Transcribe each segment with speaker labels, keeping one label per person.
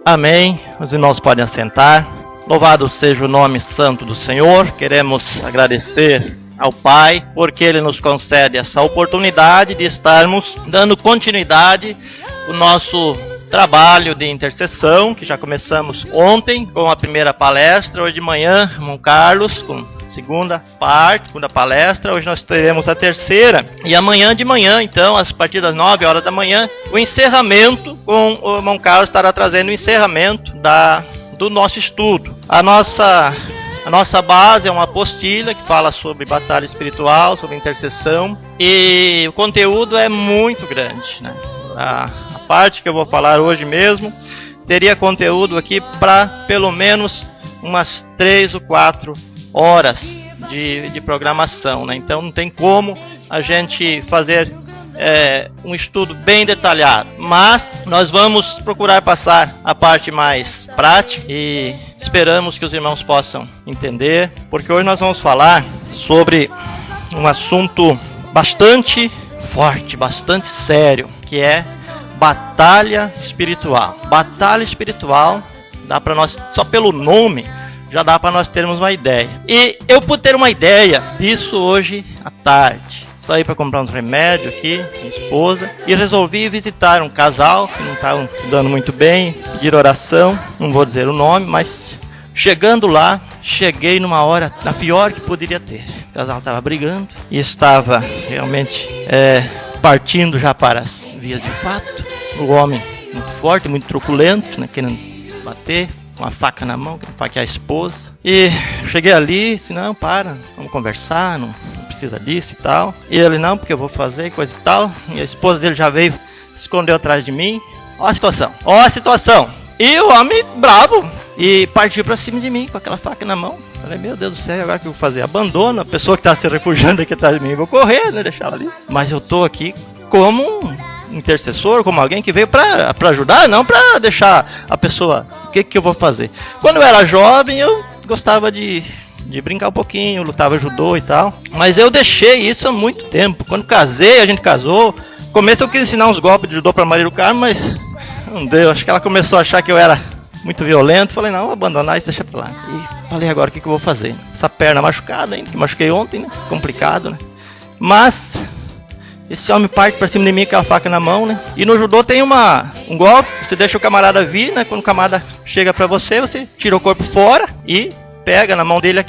Speaker 1: Amém. Os irmãos podem assentar. Louvado seja o nome santo do Senhor. Queremos agradecer ao Pai, porque Ele nos concede essa oportunidade de estarmos dando continuidade ao nosso trabalho de intercessão, que já começamos ontem com a primeira palestra. Hoje de manhã, irmão Carlos, com segunda palestra. Hoje nós teremos a terceira. E amanhã de manhã, então, a partir das 9 horas da manhã, o encerramento, com o irmão Carlos estará trazendo o encerramento do nosso estudo. A nossa base é uma apostila que fala sobre batalha espiritual, sobre intercessão, e o conteúdo é muito grande, né? A parte que eu vou falar hoje mesmo teria conteúdo aqui para pelo menos umas 3 ou 4 horas de programação, né? Então não tem como a gente fazer um estudo bem detalhado, mas nós vamos procurar passar a parte mais prática e esperamos que os irmãos possam entender, porque hoje nós vamos falar sobre um assunto bastante forte, bastante sério, que é batalha espiritual. Batalha espiritual, dá para nós, só pelo nome já dá para nós termos uma ideia. E eu pude ter uma ideia disso hoje à tarde. Saí para comprar uns remédios aqui, minha esposa, e resolvi visitar um casal que não estavam dando muito bem, pedir oração, não vou dizer o nome, mas chegando lá, cheguei numa hora, na pior que poderia ter. O casal estava brigando e estava realmente partindo já para as vias de fato. O homem muito forte, muito truculento, né, querendo bater, com a faca na mão, querendo faquear a esposa. E cheguei ali, disse, não, vamos conversar, não precisa disso e tal. E ele, não, porque eu vou fazer coisa e tal. E a esposa dele já veio, se escondeu atrás de mim. Ó a situação. E o homem bravo, e partiu pra cima de mim, com aquela faca na mão. Falei, meu Deus do céu, agora o que eu vou fazer? Abandono a pessoa que tá se refugiando aqui atrás de mim. Eu vou correr, né, deixar ela ali. Mas eu tô aqui como um intercessor, como alguém que veio pra ajudar, não pra deixar a pessoa... O que eu vou fazer? Quando eu era jovem, eu gostava de brincar um pouquinho, lutava judô e tal. Mas eu deixei isso há muito tempo. Quando casei, a gente casou. No começo eu quis ensinar uns golpes de judô pra Maria do Carmo, mas não deu. Acho que ela começou a achar que eu era muito violento. Falei, não, vou abandonar isso, deixa pra lá. E falei, agora o que eu vou fazer? Essa perna machucada ainda, que machuquei ontem, né? Complicado, né? Mas esse homem parte pra cima de mim com a faca na mão, né? E no judô tem um golpe, você deixa o camarada vir, né? Quando o camarada chega pra você, você tira o corpo fora e pega na mão dele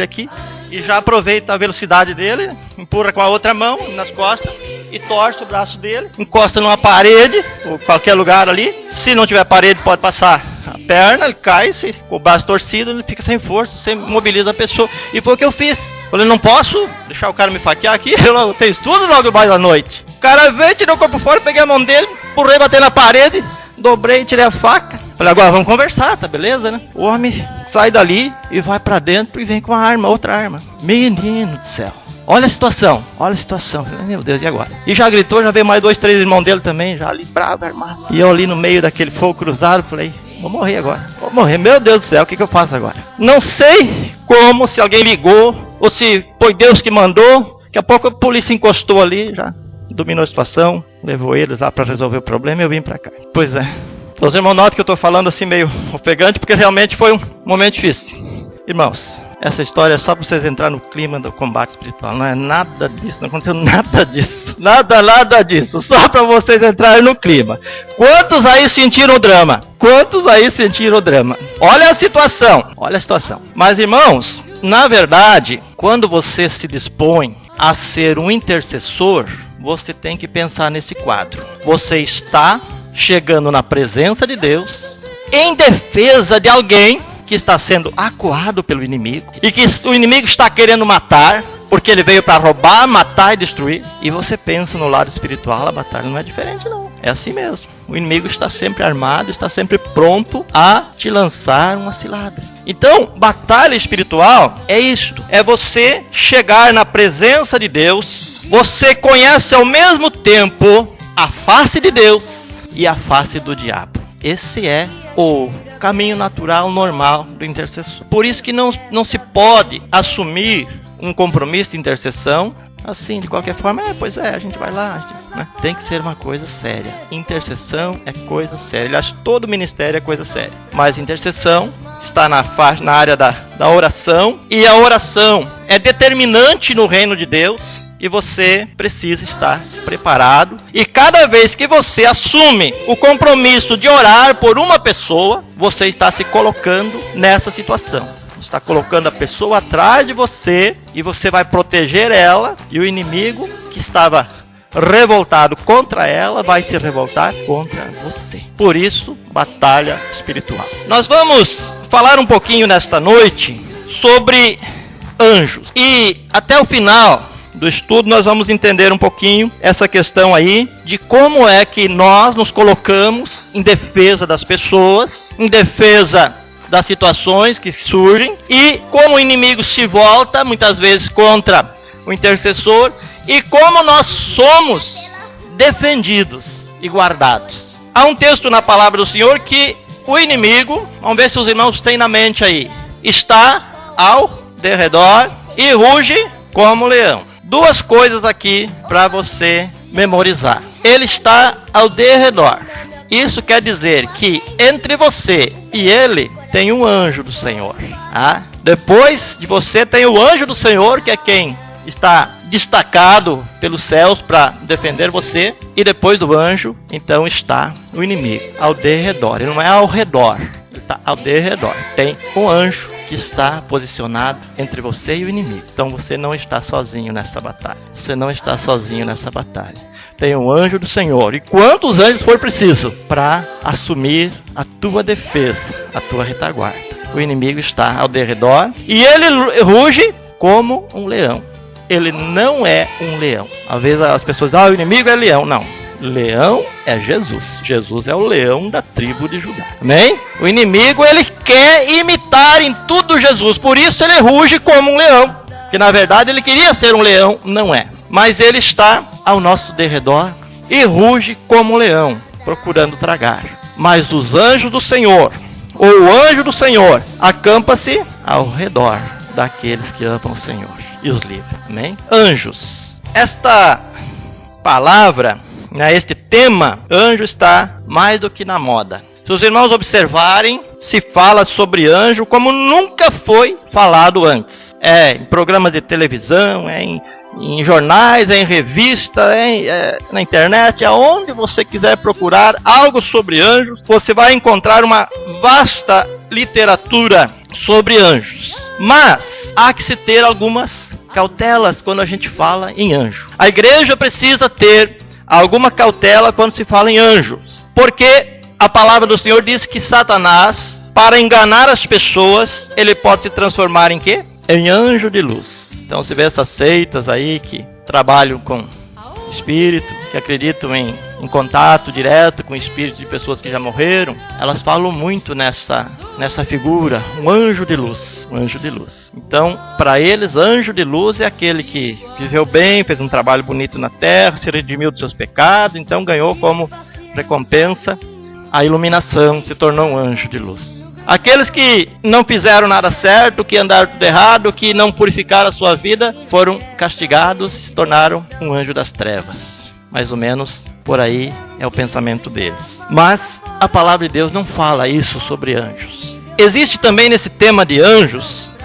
Speaker 1: aqui, e já aproveita a velocidade dele, empurra com a outra mão nas costas e torce o braço dele, encosta numa parede, ou qualquer lugar ali. Se não tiver parede, pode passar a perna, ele cai, com o braço torcido, ele fica sem força, você mobiliza a pessoa. E foi o que eu fiz. Falei, não posso deixar o cara me faquear aqui, eu tenho tudo logo mais à noite. O cara veio, tirou o corpo fora, peguei a mão dele, empurrei, batei na parede, dobrei, tirei a faca. Falei, agora vamos conversar, tá beleza, né? O homem sai dali e vai pra dentro e vem com outra arma. Menino do céu. Olha a situação. Falei, meu Deus, e agora? E já gritou, já veio mais 2, 3 irmãos dele também, já ali bravo, armado. E eu ali no meio daquele fogo cruzado, falei, vou morrer agora. Meu Deus do céu, o que eu faço agora? Não sei como, se alguém ligou, ou se foi Deus que mandou. Daqui a pouco a polícia encostou ali, já dominou a situação, levou eles lá para resolver o problema e eu vim para cá. Pois é. Os irmãos notam que eu estou falando assim meio ofegante, porque realmente foi um momento difícil. Irmãos, essa história é só para vocês entrarem no clima do combate espiritual. Não é nada disso, não aconteceu nada disso. Nada disso, só para vocês entrarem no clima. Quantos aí sentiram o drama? Olha a situação. Mas irmãos, na verdade, quando você se dispõe a ser um intercessor, você tem que pensar nesse quadro. Você está chegando na presença de Deus, em defesa de alguém que está sendo acuado pelo inimigo, e que o inimigo está querendo matar, porque ele veio para roubar, matar e destruir. E você pensa no lado espiritual, a batalha não é diferente não. É assim mesmo. O inimigo está sempre armado, está sempre pronto a te lançar uma cilada. Então, batalha espiritual é isto. É você chegar na presença de Deus. Você conhece ao mesmo tempo a face de Deus e a face do diabo. Esse é o caminho natural, normal do intercessor. Por isso que não se pode assumir um compromisso de intercessão assim, de qualquer forma, pois é, a gente vai lá, né? Tem que ser uma coisa séria. Intercessão é coisa séria. Aliás, todo ministério é coisa séria. Mas intercessão está na área da oração, e a oração é determinante no reino de Deus. E você precisa estar preparado. E cada vez que você assume o compromisso de orar por uma pessoa, você está se colocando nessa situação. Está colocando a pessoa atrás de você, e você vai proteger ela, e o inimigo que estava revoltado contra ela vai se revoltar contra você. Por isso, batalha espiritual. Nós vamos falar um pouquinho nesta noite sobre anjos. E até o final do estudo nós vamos entender um pouquinho essa questão aí de como é que nós nos colocamos em defesa das pessoas, em defesa das situações que surgem, e como o inimigo se volta muitas vezes contra o intercessor, e como nós somos defendidos e guardados. Há um texto na palavra do Senhor que o inimigo, vamos ver se os irmãos têm na mente aí, está ao derredor e ruge como leão. Duas coisas aqui para você memorizar. Ele está ao derredor. Isso quer dizer que entre você e ele tem um anjo do Senhor. Depois de você tem o anjo do Senhor, que é quem está destacado pelos céus para defender você. E depois do anjo, então está o inimigo ao derredor. Ele não é ao redor, ele está ao derredor. Tem um anjo que está posicionado entre você e o inimigo. Então você não está sozinho nessa batalha. Você não está sozinho nessa batalha. Tem um anjo do Senhor. E quantos anjos for preciso para assumir a tua defesa, a tua retaguarda. O inimigo está ao derredor e ele ruge como um leão. Ele não é um leão. Às vezes as pessoas dizem, o inimigo é leão. Não. Leão é Jesus. Jesus é o leão da tribo de Judá. Amém? O inimigo, ele quer imitar em tudo Jesus. Por isso ele ruge como um leão. Que na verdade ele queria ser um leão, não é. Mas ele está ao nosso derredor e ruge como um leão, procurando tragar. Mas os anjos do Senhor, ou o anjo do Senhor, acampa-se ao redor daqueles que amam o Senhor e os livra. Amém? Anjos. Esta palavra, este tema, anjo, está mais do que na moda. Se os irmãos observarem, se fala sobre anjo como nunca foi falado antes. Em programas de televisão, em jornais, em revista, na internet, aonde você quiser procurar algo sobre anjos, você vai encontrar uma vasta literatura sobre anjos. Mas há que se ter algumas cautelas quando a gente fala em anjo. A igreja precisa ter alguma cautela quando se fala em anjos. Porque a palavra do Senhor diz que Satanás, para enganar as pessoas, ele pode se transformar em quê? Em anjo de luz. Então se vê essas seitas aí que trabalham com espírito, que acreditam em contato direto com o espírito de pessoas que já morreram, elas falam muito nessa figura, um anjo de luz, um anjo de luz. Então, para eles, anjo de luz é aquele que viveu bem, fez um trabalho bonito na terra, se redimiu dos seus pecados, então ganhou como recompensa a iluminação, se tornou um anjo de luz. Aqueles que não fizeram nada certo, que andaram tudo errado, que não purificaram a sua vida, foram castigados, se tornaram um anjo das trevas. Mais ou menos por aí é o pensamento deles. Mas a palavra de Deus não fala isso sobre anjos. Existe também nesse tema de anjos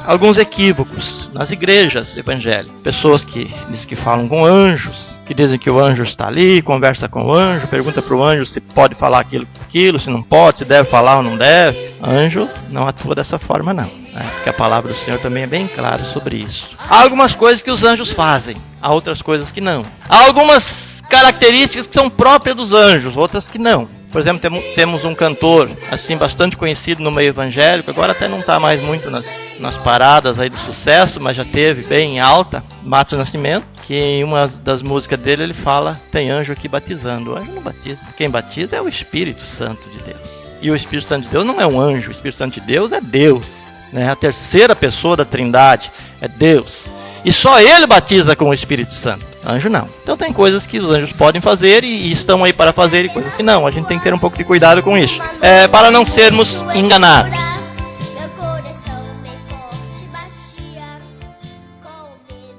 Speaker 1: alguns equívocos nas igrejas evangélicas. Pessoas que dizem que falam com anjos, que dizem que o anjo está ali, conversa com o anjo, pergunta para o anjo se pode falar aquilo, se não pode, se deve falar ou não deve. Anjo não atua dessa forma não, porque a palavra do Senhor também é bem clara sobre isso. Há algumas coisas que os anjos fazem, há outras coisas que não. Há algumas características que são próprias dos anjos, outras que não. Por exemplo, temos um cantor assim bastante conhecido no meio evangélico, agora até não está mais muito nas paradas aí de sucesso, mas já teve bem em alta, Matos Nascimento, que em uma das músicas dele ele fala, tem anjo aqui batizando. O anjo não batiza, quem batiza é o Espírito Santo de Deus. E o Espírito Santo de Deus não é um anjo, o Espírito Santo de Deus é Deus, né? A terceira pessoa da Trindade é Deus. E só ele batiza com o Espírito Santo. Anjo não. Então tem coisas que os anjos podem fazer e estão aí para fazer, e coisas que não. A gente tem que ter um pouco de cuidado com isso, para não sermos enganados.